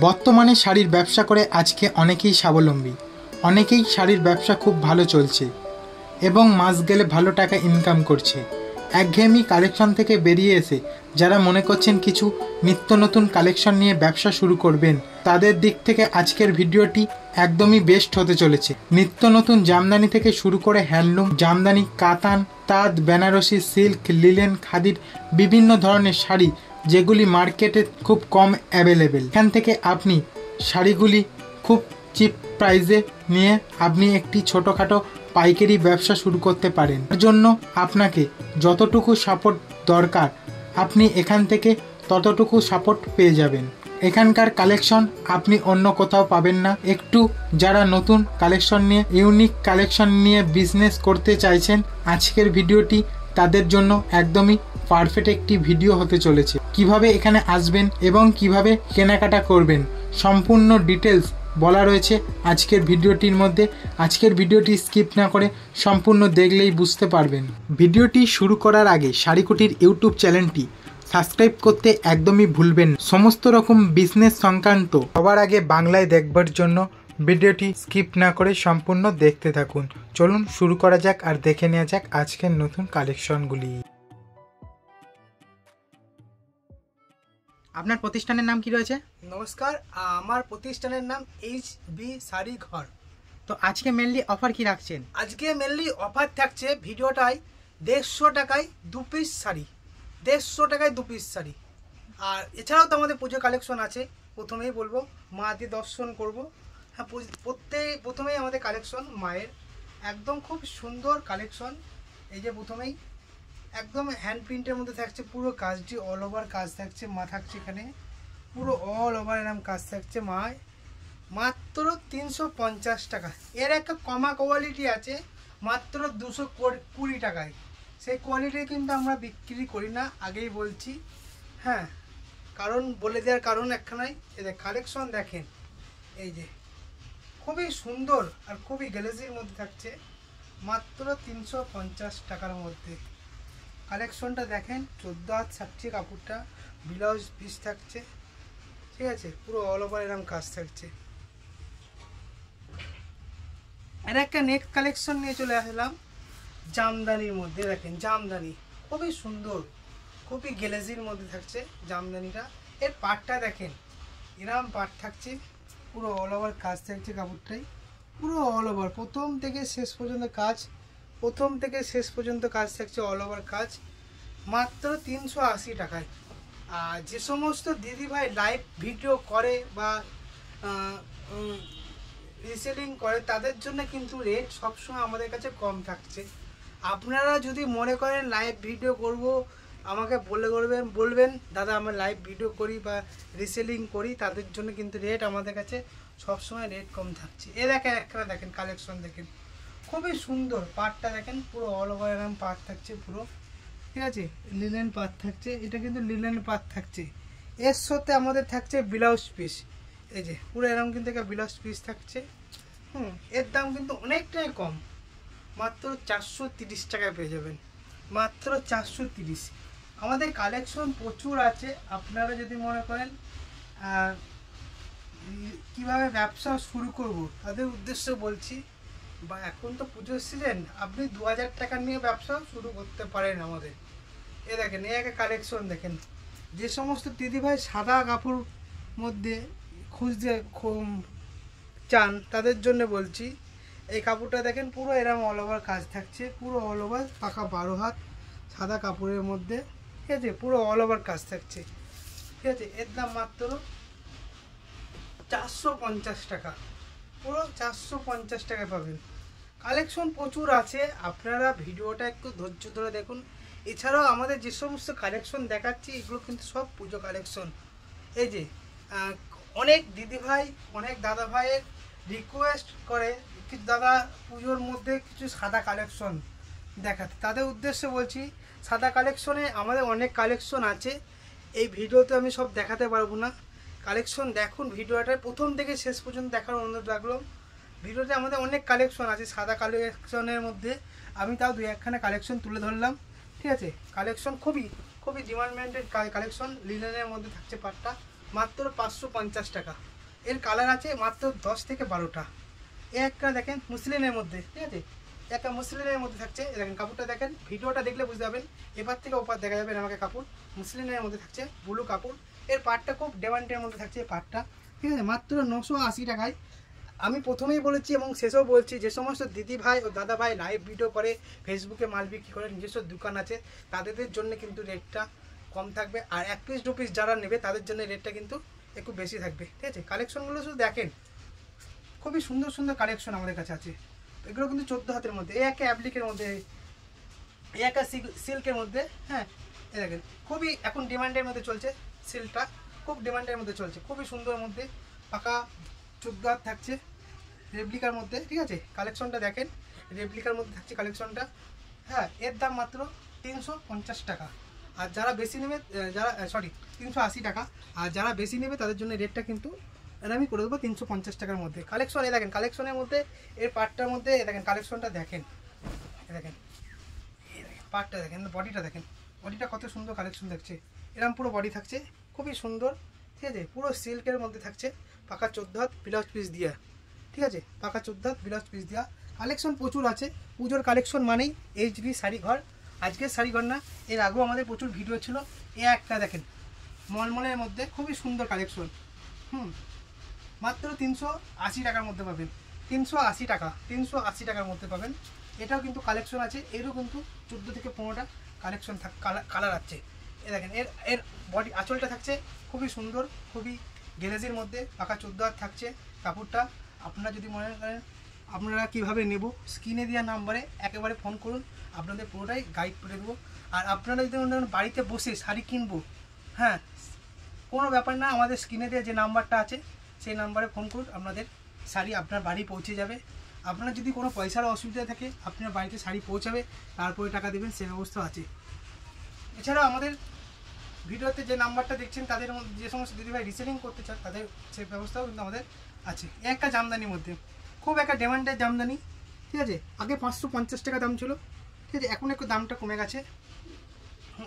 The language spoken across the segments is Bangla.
বর্তমানে শাড়ির ব্যবসা করে আজকে অনেকেই স্বাবলম্বী, অনেকেই শাড়ির ব্যবসা খুব ভালো চলছে এবং মাস গেলে ভালো টাকা ইনকাম করছে। একঘেয়েমি কালেকশন থেকে বেরিয়ে এসে যারা মনে করছেন কিছু নিত্য নতুন কালেকশন নিয়ে ব্যবসা শুরু করবেন, তাদের দিক থেকে আজকের ভিডিওটি একদমই বেস্ট হতে চলেছে। নিত্য নতুন জামদানি থেকে শুরু করে হ্যান্ডলুম, জামদানি, কাতান, তাঁত, বেনারসি, সিল্ক, লিলেন, খাদির বিভিন্ন ধরনের শাড়ি যেগুলি মার্কেটে খুব কম অ্যাভেলেবেল। এখান থেকে আপনি শাড়িগুলি খুব চিপ প্রাইসে নিয়ে আপনি একটি ছোটোখাটো পাইকারি ব্যবসা শুরু করতে পারেন। এর জন্য আপনাকে যতটুকু সাপোর্ট দরকার আপনি এখান থেকে ততটুকু সাপোর্ট পেয়ে যাবেন। এখানকার কালেকশন আপনি অন্য কোথাও পাবেন না। একটু যারা নতুন কালেকশন নিয়ে, ইউনিক কালেকশন নিয়ে বিজনেস করতে চাইছেন, আজকের ভিডিওটি তাদের জন্য একদমই পারফেক্ট একটি ভিডিও হতে চলেছে। কিভাবে এখানে আসবেন এবং কিভাবে কেনাকাটা করবেন সম্পূর্ণ ডিটেলস বলা রয়েছে আজকের ভিডিওটির মধ্যে। আজকের ভিডিওটি স্কিপ না করে সম্পূর্ণ দেখলেই বুঝতে পারবেন। ভিডিওটি শুরু করার আগে শাড়িকুটির ইউটিউব চ্যানেলটি সাবস্ক্রাইব করতে একদমই ভুলবেন। সমস্ত রকম বিজনেস সংক্রান্ত সবার আগে বাংলায় দেখবার জন্য ভিডিওটি স্কিপ না করে সম্পূর্ণ দেখতে থাকুন। চলুন শুরু করা যাক আর দেখে নেওয়া যাক আজকের নতুন কালেকশনগুলি। আপনার প্রতিষ্ঠানের নাম কি রয়েছে? নমস্কার, আমার প্রতিষ্ঠানের নাম HB শাড়ি ঘর। তো আজকে মেনলি অফার কি রাখছেন? আজকে মেনলি অফার থাকছে ভিডিওটায় 150 টাকায় 2 পিস শাড়ি, 150 টাকায় 2 পিস শাড়ি। আর এছাড়াও তো আমাদের পুজো কালেকশন আছে। প্রথমেই বলবো মা দিয়ে দর্শন করব। হ্যাঁ, প্রথমেই আমাদের কালেকশন মায়ের একদম খুব সুন্দর কালেকশন। এই যে প্রথমেই একদম হ্যান্ড প্রিন্টের মধ্যে থাকছে, পুরো কাজটি অল ওভার কাজ থাকছে। মা থাকছে এখানে পুরো অল ওভার এরকম কাজ থাকছে। মায় মাত্র 350 টাকা। এর একটা কমা কোয়ালিটি আছে মাত্র 220 টাকায়। সেই কোয়ালিটি কিন্তু আমরা বিক্রি করি না, আগেই বলছি। হ্যাঁ, কারণ বলে দেওয়ার কারণ একখানাই, এদের কালেকশন দেখেন। এই যে খুবই সুন্দর আর খুবই গ্লেজির মধ্যে থাকছে মাত্র 350 টাকার মধ্যে। কালেকশনটা দেখেন, 14 হাত থাকছে কাপড়টা, ব্লাউজ পিস থাকছে, ঠিক আছে, পুরো অল ওভার এরকম কাজ থাকছে। আর একটা নেক্সট কালেকশন নিয়ে চলে আসলাম জামদানির মধ্যে। দেখেন জামদানি খুবই সুন্দর, খুবই গ্লেজির মধ্যে থাকছে জামদানিটা। এর পাটটা দেখেন, এরকম পাট থাকছে, পুরো অল ওভার কাজ থাকছে কাপড়টাই, পুরো অল ওভার প্রথম থেকে শেষ পর্যন্ত কাজ, প্রথম থেকে শেষ পর্যন্ত কাজ থাকছে, অল ওভার কাজ, মাত্র 380 টাকায়। আর যে সমস্ত দিদিভাই লাইভ ভিডিও করে বা রিসেলিং করে তাদের জন্য কিন্তু রেট সবসময় আমাদের কাছে কম থাকছে। আপনারা যদি মনে করেন লাইভ ভিডিও করব, আমাকে বলবেন দাদা আমরা লাইভ ভিডিও করি বা রিসেলিং করি, তাদের জন্য কিন্তু রেট আমাদের কাছে সবসময় রেট কম থাকছে। এ দেখেন একটা দেখেন কালেকশন দেখেন, খুবই সুন্দর। পাটটা দেখেন পুরো অল ওভার এরকম পাট থাকছে পুরো, ঠিক আছে, লিলেন পাট থাকছে। এটা কিন্তু লিলেন পাট থাকছে। এর সাথে আমাদের থাকছে ব্লাউজ পিস। এই যে পুরো এরকম কিন্তু একটা ব্লাউজ পিস থাকছে। এর দাম কিন্তু অনেকটাই কম, মাত্র 430 টাকায় পেয়ে যাবেন, মাত্র 430। আমাদের কালেকশন প্রচুর আছে। আপনারা যদি মনে করেন কিভাবে ব্যবসা শুরু করব, তাদের উদ্দেশ্য বলছি। বা এখন তো পুজোর সিজন, আপনি 2000 টাকা নিয়ে ব্যবসা শুরু করতে পারেন আমাদের। এ দেখেন, এই একটা কালেকশন দেখেন। যে সমস্ত দিদিভাই সাদা কাপড় মধ্যে খুঁজতে চান তাদের জন্য বলছি। এই কাপড়টা দেখেন, পুরো এরকম অল ওভার কাজ থাকছে, পুরো অল ওভার পাকা 12 হাত সাদা কাপড়ের মধ্যে, ঠিক আছে, পুরো অল ওভার কাজ থাকছে, ঠিক আছে। এর দাম মাত্র 450 টাকা, পুরো 450 টাকা পাবেন। কালেকশন প্রচুর আছে, আপনারা ভিডিওটা একটু ধৈর্য ধরে দেখুন। এছাড়াও আমাদের যে সমস্ত কালেকশন দেখাচ্ছি এগুলো কিন্তু সব পুজো কালেকশন। এই যে অনেক দিদিভাই, অনেক দাদা ভাইয়ের রিকোয়েস্ট করে কিছু দাদা পুজোর মধ্যে কিছু সাদা কালেকশন দেখাতে, তাদের উদ্দেশ্যে বলছি সাদা কালেকশনে আমাদের অনেক কালেকশন আছে। এই ভিডিওতে আমি সব দেখাতে পারবো না। কালেকশন দেখুন, ভিডিওটা প্রথম থেকে শেষ পর্যন্ত দেখার অনুরোধ রাখলাম। ভিডিওতে আমাদের অনেক কালেকশন আছে সাদা কালেকশনের মধ্যে, আমি তাও 2-1খানা কালেকশন তুলে ধরলাম, ঠিক আছে। কালেকশন খুবই ডিমান্ডমেন্টেড কালেকশন, লিলেনের মধ্যে থাকছে পাটটা, মাত্র 550 টাকা। এর কালার আছে মাত্র 10 থেকে 12টা। একটা দেখেন মুসলিনের মধ্যে, ঠিক আছে, একটা মুসলিনের মধ্যে থাকছে। দেখেন কাপড়টা দেখেন, ভিডিওটা দেখলে বুঝতে পারবেন, এবার থেকে ওপার দেখা যাবে আমাকে কাপড় মুসলিনের মধ্যে থাকছে, ব্লু কাপড়। এর পাটটা খুব ডিমান্ডের মধ্যে থাকছে এই পাটটা, ঠিক আছে, মাত্র 980 টাকায়। আমি প্রথমেই বলেছি এবং শেষেও বলছি, যে সমস্ত দিদি ভাই ও দাদা ভাই লাইভ ভিডিও করে, ফেসবুকে মাল বিক্রি করে, নিজস্ব দোকান আছে, তাদের জন্য কিন্তু রেটটা কম থাকবে। আর 1 পিস 2 পিস যারা নেবে তাদের জন্য রেটটা কিন্তু একটু বেশি থাকবে, ঠিক আছে। কালেকশনগুলো শুধু দেখেন, খুবই সুন্দর সুন্দর কালেকশন আমাদের কাছে আছে। এগুলো কিন্তু 14 হাতের মধ্যে, এই একটা অ্যাপ্লিকের মধ্যে, এই একটা সিল্কের মধ্যে, হ্যাঁ, এই দেখেন খুবই এখন ডিমান্ডের মধ্যে চলছে, সিল্কটা খুব ডিমান্ডের মধ্যে চলছে, খুবই সুন্দর মধ্যে, পাকা 14 হাত থাকছে রেপ্লিকার মধ্যে, ঠিক আছে। কালেকশনটা দেখেন, রেপ্লিকার মধ্যে থাকছে কালেকশনটা, হ্যাঁ। এর দাম মাত্র 350 টাকা। আর যারা বেশি নেবে, 380 টাকা। আর যারা বেশি নেবে তাদের জন্য রেটটা কিন্তু আমি করে দেবো 350 টাকার মধ্যে। কালেকশন এ দেখেন, কালেকশনের মধ্যে এর পার্টটার মধ্যে দেখেন, কালেকশনটা দেখেন, দেখেন পার্টটা দেখেন, বডিটা দেখেন, বডিটা কত সুন্দর কালেকশন দেখছে, এরকম পুরো বডি থাকছে, খুবই সুন্দর, ঠিক আছে। পুরো সিল্কের মধ্যে থাকছে, পাকা 14 হাত ব্লাউজ পিস দিয়া, ঠিক আছে, পাকা 14 হাত ব্লাউজ পিস দিয়া। কালেকশন প্রচুর আছে, পুজোর কালেকশন মানেই এইচডি শাড়ি ঘর। আজকের শাড়ি ঘর না, এর আগেও আমাদের প্রচুর ভিডিও ছিল। এ একটা দেখেন মলমলের মধ্যে খুবই সুন্দর কালেকশন, মাত্র 380 টাকার মধ্যে পাবেন, 380 টাকা, 380 টাকার মধ্যে পাবেন। এটাও কিন্তু কালেকশন আছে, এরও কিন্তু 14 থেকে 15টা কালেকশন কালার আছে। এ দেখেন এর এর বডি আঁচলটা থাকছে খুবই সুন্দর, খুবই গ্লেজের মধ্যে, পাকা 14 হাত থাকছে কাপড়টা। আপনারা যদি মনে করেন আপনারা কীভাবে নেব, স্ক্রিনে দেওয়া নাম্বারে একেবারে ফোন করুন, আপনাদের পুরোটাই গাইড করে দেবো। আর আপনারা যদি বাড়িতে বসে শাড়ি কিনবো, হ্যাঁ, কোনো ব্যাপার না, আমাদের স্ক্রিনে দেওয়া যে নাম্বারটা আছে সেই নাম্বারে ফোন করুন, আপনাদের শাড়ি আপনার বাড়ি পৌঁছে যাবে। আপনার যদি কোনো পয়সার অসুবিধা থাকে, আপনার বাড়িতে শাড়ি পৌঁছাবে, তারপরে টাকা দেবেন, সে ব্যবস্থা আছে। এছাড়াও আমাদের ভিডিওতে যে নাম্বারটা দেখছেন, তাদের মধ্যে যে সমস্ত দিদিভাই রিসেলিং করতে চান, তাদের সেই ব্যবস্থাও কিন্তু আমাদের আছে। একটা জামদানির মধ্যে খুব একটা ডিমান্ডের জামদানি, ঠিক আছে। আগে 550 টাকা দাম ছিল, ঠিক আছে, এখন একটু দামটা কমে গেছে,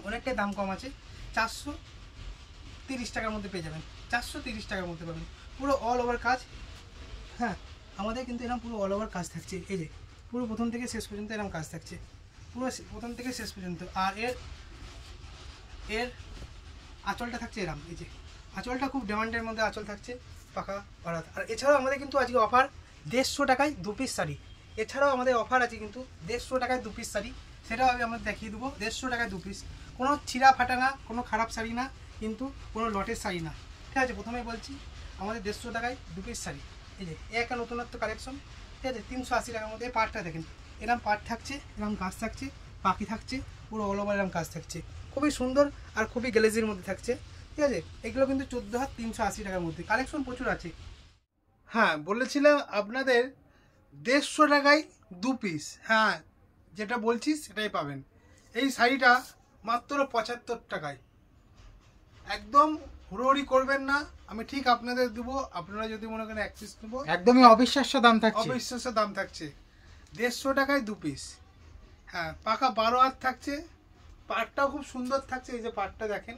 অনেকটাই দাম কম আছে। 430 টাকার মধ্যে পেয়ে যাবেন, 430 টাকার মধ্যে পাবেন, পুরো অল ওভার কাজ, হ্যাঁ। আমাদের কিন্তু এরকম পুরো অল ওভার কাজ থাকছে, এই যে পুরো প্রথম থেকে শেষ পর্যন্ত এরকম কাজ থাকছে, পুরো প্রথম থেকে শেষ পর্যন্ত। আর এর আঁচলটা থাকছে এরকম, এই যে আঁচলটা খুব ডিমান্ডের মধ্যে আঁচল থাকছে, পাকা বারাত। আর এছাড়াও আমাদের কিন্তু আজকে অফার 150 টাকায় 2 পিস শাড়ি। এছাড়াও আমাদের অফার আছে কিন্তু 150 টাকায় 2 পিস শাড়ি, সেটাও আমি আমাদের দেখিয়ে দেবো। 150 টাকায় 2 পিস, কোনো ছিঁড়া ফাটা না, কোনো খারাপ শাড়ি না, কিন্তু কোনো লটের শাড়ি না, ঠিক আছে। প্রথমেই বলছি আমাদের 150 টাকায় 2 পিস শাড়ি, এই যে একটা নতুনত্ব কালেকশন, ঠিক আছে, 380 টাকার মধ্যে। পাটটা দেখেন, এরকম পাট থাকছে, এরকম কাজ থাকছে, পাখি থাকছে, পুরো অল ওভার এরকম কাজ থাকছে, খুবই সুন্দর আর খুবই গ্লেজির মধ্যে থাকছে, ঠিক আছে। এগুলো কিন্তু 14 হাত 380 টাকার মধ্যে, কালেকশন প্রচুর আছে। হ্যাঁ, বলেছিলাম আপনাদের 150 টাকায় 2 পিস, হ্যাঁ, যেটা বলছি সেটাই পাবেন। এই শাড়িটা মাত্র 75 টাকায়, একদম হুড়োহুড়ি করবেন না, আমি ঠিক আপনাদের দেবো। আপনারা যদি মনে করেন 1 পিস নেবো, একদমই অবিশ্বাস্য দাম থাকছে, অবিশ্বাস্য দাম থাকছে। 150 টাকায় 2 পিস, হ্যাঁ, পাকা 12 হাত থাকছে। পাটটাও খুব সুন্দর থাকছে, এই যে পাটটা দেখেন,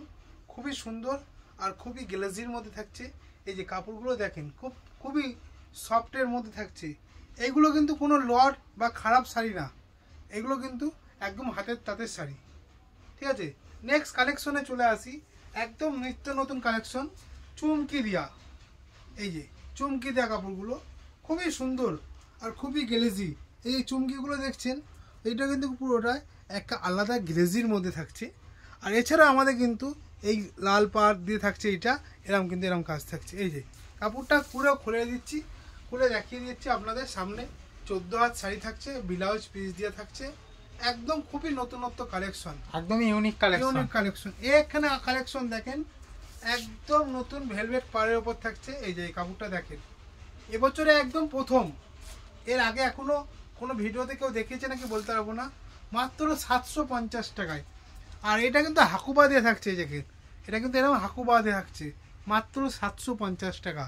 খুবই সুন্দর আর খুবই গ্লেজির মধ্যে থাকছে। এই যে কাপড়গুলো দেখেন, খুবই সফটের মধ্যে থাকছে। এইগুলো কিন্তু কোনো লট বা খারাপ শাড়ি না, এগুলো কিন্তু একদম হাতের তাঁতের শাড়ি, ঠিক আছে। নেক্সট কালেকশনে চলে আসি, একদম নিত্য নতুন কালেকশন, চুমকি দিয়া। এই যে চুমকি দেওয়া কাপড়গুলো খুবই সুন্দর আর খুবই গ্লেজি। এই যে চুমকিগুলো দেখছেন, এইটা কিন্তু পুরোটাই একটা আলাদা গ্লেজির মধ্যে থাকছে। আর এছাড়া আমাদের কিন্তু এই লাল পাড় দিয়ে থাকছে, এটা এরকম কিন্তু এরকম কাজ থাকছে। এই যে কাপড়টা পুরো খুলে দিচ্ছি, খুলে দেখিয়ে দিচ্ছি আপনাদের সামনে। 14 হাত শাড়ি থাকছে, ব্লাউজ পিস দিয়ে থাকছে, একদম খুবই নতুনত্ব কালেকশন, একদমই ইউনিক কালেকশন। এখানে কালেকশন দেখেন, একদম নতুন ভেলভেট পাড়ের ওপর থাকছে। এই যে কাপড়টা দেখেন, এবছরে একদম প্রথম, এর আগে এখনো কোনো ভিডিওতে কেউ দেখিয়েছে নাকি বলতে পারবো না, মাত্র 750 টাকায়। আর এটা কিন্তু হাকুবা দিয়ে থাকছে, এই দেখেন, এটা কিন্তু এরকম হাকুবা দিয়ে থাকছে, মাত্র 750 টাকা।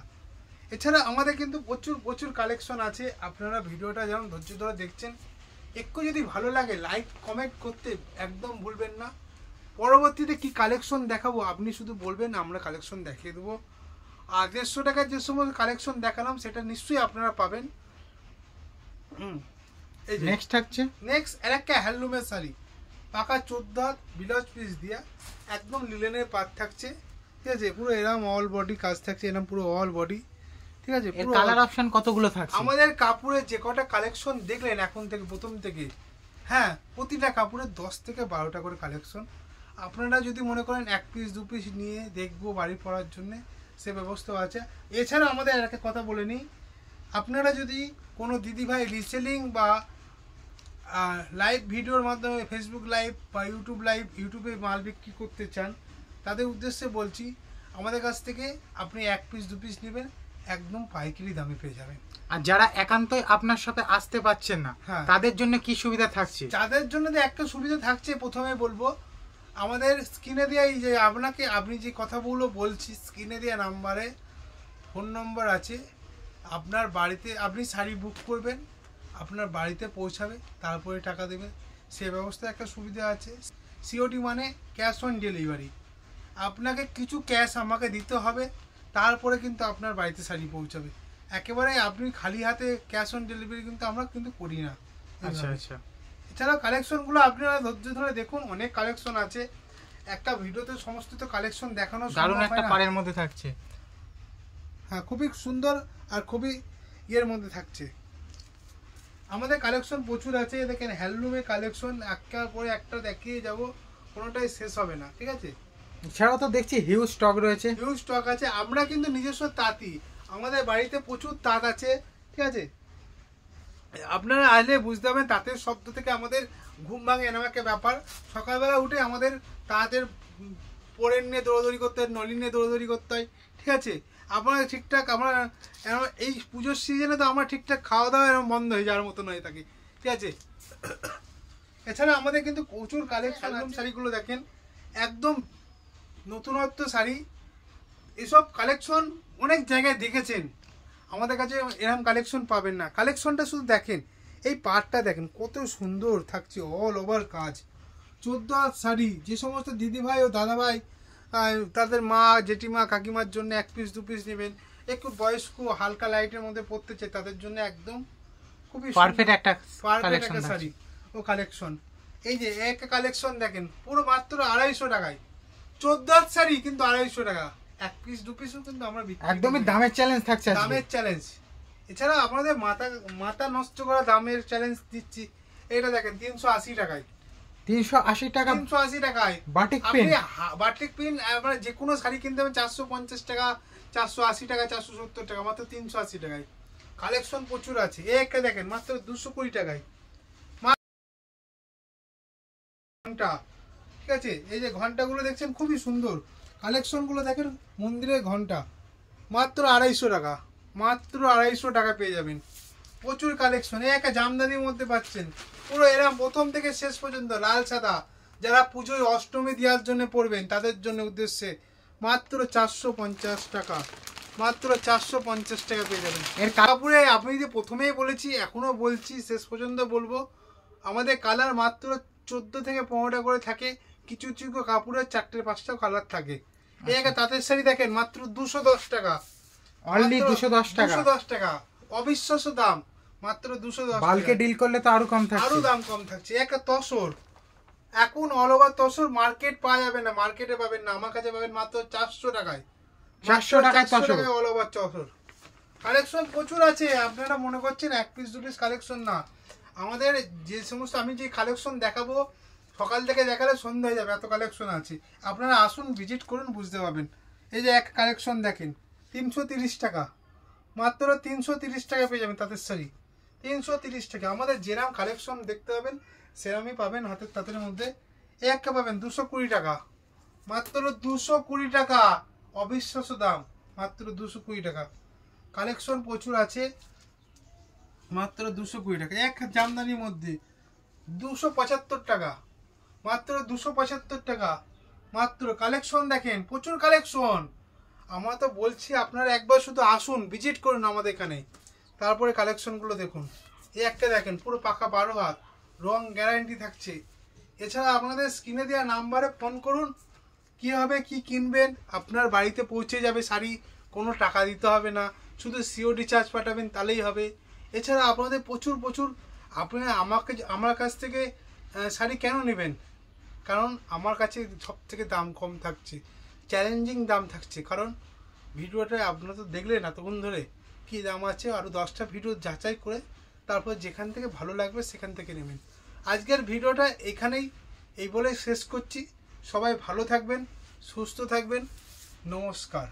এছাড়া আমাদের কিন্তু প্রচুর প্রচুর কালেকশন আছে। আপনারা ভিডিওটা যেমন ধৈর্য ধরে দেখছেন, একটু যদি ভালো লাগে লাইক কমেন্ট করতে একদম ভুলবেন না। পরবর্তীতে কি কালেকশন দেখাবো আপনি শুধু বলবেন, আমরা কালেকশন দেখিয়ে দেবো। আর 150 টাকার যে সমস্ত কালেকশন দেখালাম সেটা নিশ্চয়ই আপনারা পাবেন। এই যে নেক্সট থাকছে নেক্সট আরেকটা হ্যান্ডলুমের শাড়ি, পাকা 14 হাত ব্লাউজ পিস দিয়া, একদম লিলেনের পাট থাকছে, ঠিক আছে, পুরো এরকম অল বডি কাজ থাকছে, এরকম পুরো অল বডি, ঠিক আছে। এর কালার অপশন কতগুলো থাকছে? আমাদের কাপড়ের যে কটা কালেকশন দেখলেন এখন থেকে প্রথম থেকে, হ্যাঁ, প্রতিটা কাপড়ের 10 থেকে 12টা করে কালেকশন। আপনারা যদি মনে করেন 1 পিস 2 পিস নিয়ে দেখবো বাড়ি পড়ার জন্য, সে ব্যবস্থা আছে। এছাড়া আমাদের একটা কথা বলে নিই, আপনারা যদি কোনো দিদিভাই রিসেলিং বা লাইভ ভিডিওর মাধ্যমে ফেসবুক লাইভ বা ইউটিউবে মাল বিক্রি করতে চান, তাদের উদ্দেশ্যে বলছি, আমাদের কাছ থেকে আপনি 1 পিস 2 পিস নেবেন, একদম পাইকারি দামে পেয়ে যাবেন। আর যারা একান্তই আপনার সাথে আসতে পারছেন না, হ্যাঁ, তাদের জন্য কি সুবিধা থাকছে? তাদের জন্য একটা সুবিধা থাকছে, প্রথমে বলবো আমাদের স্ক্রিনে দেওয়া এই যে আপনি যে কথাগুলো বলছি, স্ক্রিনে দেওয়া নাম্বারে ফোন নম্বর আছে, আপনার বাড়িতে আপনি শাড়ি বুক করবেন, আপনার বাড়িতে পৌঁছাবে, তারপরে টাকা দেবেন, সে ব্যবস্থা একটা সুবিধা আছে। সিওডি মানে ক্যাশ অন ডেলিভারি, আপনাকে কিছু ক্যাশ আমাকে দিতে হবে, তারপরে কিন্তু আপনার বাড়িতে শাড়ি পৌঁছাবে। একেবারে আপনি খালি হাতে ক্যাশ অন ডেলিভারি কিন্তু আমরা কিন্তু করি না। আচ্ছা আচ্ছা। এছাড়াও কালেকশনগুলো আপনারা ধৈর্য ধরে দেখুন, অনেক কালেকশন আছে, একটা ভিডিওতে সমস্ত তো কালেকশন দেখানো দারুণ সম্ভব একটা হয় না। পাড়ের মধ্যে থাকছে। হ্যাঁ, খুবই সুন্দর আর খুবই ইয়ের মধ্যে থাকছে। আমাদের কালেকশন প্রচুর আছে, দেখেন হ্যান্ডলুমের কালেকশন একটার পরে একটা দেখিয়ে যাব, কোনোটাই শেষ হবে না, ঠিক আছে। এছাড়াও তো দেখছি হিউজ স্টক রয়েছে। হিউজ স্টক আছে, আমরা কিন্তু নিজস্ব তাঁতি, আমাদের বাড়িতে প্রচুর তাঁত আছে, ঠিক আছে। আপনারা আসলে বুঝতে পারবেন তাঁতের শব্দ থেকে আমাদের ঘুম ভাঙে, এরকম একটা ব্যাপার। সকালবেলা উঠে আমাদের তাঁতের পোড়েন নিয়ে দৌড়াদৌড়ি করতে হয়, নলিন নিয়ে দৌড়াদৌড়ি করতে হয়, ঠিক আছে। আপনারা ঠিকঠাক আমরা এই পুজোর সিজনে তো আমরা ঠিকঠাক খাওয়া দাওয়া এরকম বন্ধ হয়ে যাওয়ার মতন হয়ে থাকি, ঠিক আছে। এছাড়া আমাদের কিন্তু প্রচুর কালেকশন, শাড়িগুলো দেখেন একদম নতুনত্ব শাড়ি, এসব কালেকশন অনেক জায়গায় দেখেছেন, আমাদের কাছে এরকম কালেকশন পাবেন না। কালেকশনটা শুধু দেখেন, এই পাটটা দেখেন কত সুন্দর থাকছে, অল ওভার কাজ, 14 হাত শাড়ি। যে সমস্ত দিদিভাই ও দাদাভাই তাদের মা জেঠিমা কাকিমার জন্য 1 পিস 2 পিস নেবেন, একটু বয়স্ক হালকা লাইটের মধ্যে পড়তে চাই, তাদের জন্য একদম খুবই পারফেক্ট একটা শাড়ি ও কালেকশন। এই যে একটা কালেকশন দেখেন, পুরো মাত্র 250 টাকায় 14 হাত শাড়ি, কিন্তু 250 টাকা। 1 পিস 2 পিসও কিন্তু আমরা একদমই দামের চ্যালেঞ্জ থাকছে, দামের চ্যালেঞ্জ। এছাড়া আপনাদের মাথা নষ্ট করা দামের চ্যালেঞ্জ দিচ্ছি। এটা দেখেন 380 টাকায়, 380 টাকা 380 টাকায় বাটিক পিন। বাটিক পিন আমরা যে কোনো শাড়ি কিনতে হবে 450 টাকা, 480 টাকা, 470 টাকা, মাত্র 380 টাকায়। কালেকশন প্রচুর আছে। এই একটা দেখেন মাত্র 220 টাকায় ঘন্টা, ঠিক আছে। এই যে ঘন্টাগুলো দেখছেন খুবই সুন্দর, কালেকশনগুলো দেখেন, মন্দিরের ঘন্টা মাত্র 250 টাকা, মাত্র 250 টাকা পেয়ে যাবেন। প্রচুর কালেকশন, এই একটা জামদানির মধ্যে পাচ্ছেন, পুরো এরকম প্রথম থেকে শেষ পর্যন্ত লাল সাদা। যারা পুজোয় অষ্টমী দেওয়ার জন্য পড়বেন তাদের জন্য উদ্দেশ্যে মাত্র 450 টাকা, মাত্র 450 টাকা পেয়ে যাবেন। এর কাপড়ে আমি যে প্রথমেই বলেছি, এখনো বলছি, শেষ পর্যন্ত বলবো, আমাদের কালার মাত্র 14 থেকে 15টা করে থাকে, কিছু কিছু কাপড়ের 4টে 5টা কালার থাকে। এই একটা তাঁতের শাড়ি দেখেন মাত্র 210 টাকা, অনলি 210 টাকা, 210 টাকা, অবিশ্বাস্য দাম, মাত্র 210। বালকে ডিল করলে তো আরো কম থাকছে, আরো দাম কম থাকছে। একটা তসর, এখন অল ওভার তসর মার্কেট পাওয়া যাবে না, মার্কেটে পাবেন না, আমার কাছে পাবেন মাত্র 400 টাকায়, 400 টাকায় tussar, all over tussar. Collection প্রচুর আছে, আপনারা মনে করছেন 1 পিস 2 পিস কালেকশন না। আমাদের যে সমস্ত আমি যে কালেকশন দেখাবো, সকাল থেকে দেখালে সন্ধ্যা হয়ে যাবে, এত কালেকশন আছে। আপনারা আসুন, ভিজিট করুন, বুঝতে পারবেন। এই যে এক কালেকশন দেখেন 330 টাকা, মাত্র 330 টাকা পেয়ে যাবেন তাঁতের শাড়ি, 330 টাকা। আমাদের যেরাম কালেকশন দেখতে পাবেন সেরামই পাবেন হাতের তাঁতের মধ্যে। এই একটা পাবেন 220 টাকা, মাত্র 220 টাকা, অবিশ্বাস্য দাম, মাত্র 220 টাকা। কালেকশন প্রচুর আছে, মাত্র 220 টাকা। এক জামদানির মধ্যে 275 টাকা, মাত্র 275 টাকা, মাত্র। কালেকশন দেখেন প্রচুর কালেকশন, আমরা তো বলছি আপনারা একবার শুধু আসুন, ভিজিট করুন আমাদের এখানে, তারপরে কালেকশনগুলো দেখুন। এই একটা দেখেন পুরো পাকা 12 হাত, রং গ্যারান্টি থাকছে। এছাড়া আপনাদের স্ক্রিনে দেওয়া নাম্বারে ফোন করুন, কীভাবে কি কিনবেন, আপনার বাড়িতে পৌঁছে যাবে শাড়ি, কোনো টাকা দিতে হবে না, শুধু সিওডি চার্জ পাঠাবেন তাহলেই হবে। এছাড়া আপনাদের প্রচুর আপনারা আমার কাছ থেকে শাড়ি কেন নেবেন? কারণ আমার কাছে সব থেকে দাম কম থাকছে, চ্যালেঞ্জিং দাম থাকছে। কারণ ভিডিওটা আপনারা তো দেখলেন এতক্ষণ ধরে কী দাম আছে, আরও 10টা ভিডিও যাচাই করে তারপর যেখান থেকে ভালো লাগবে সেখান থেকে নেবেন। আজকের ভিডিওটা এখানেই এই বলে শেষ করছি। সবাই ভালো থাকবেন, সুস্থ থাকবেন, নমস্কার।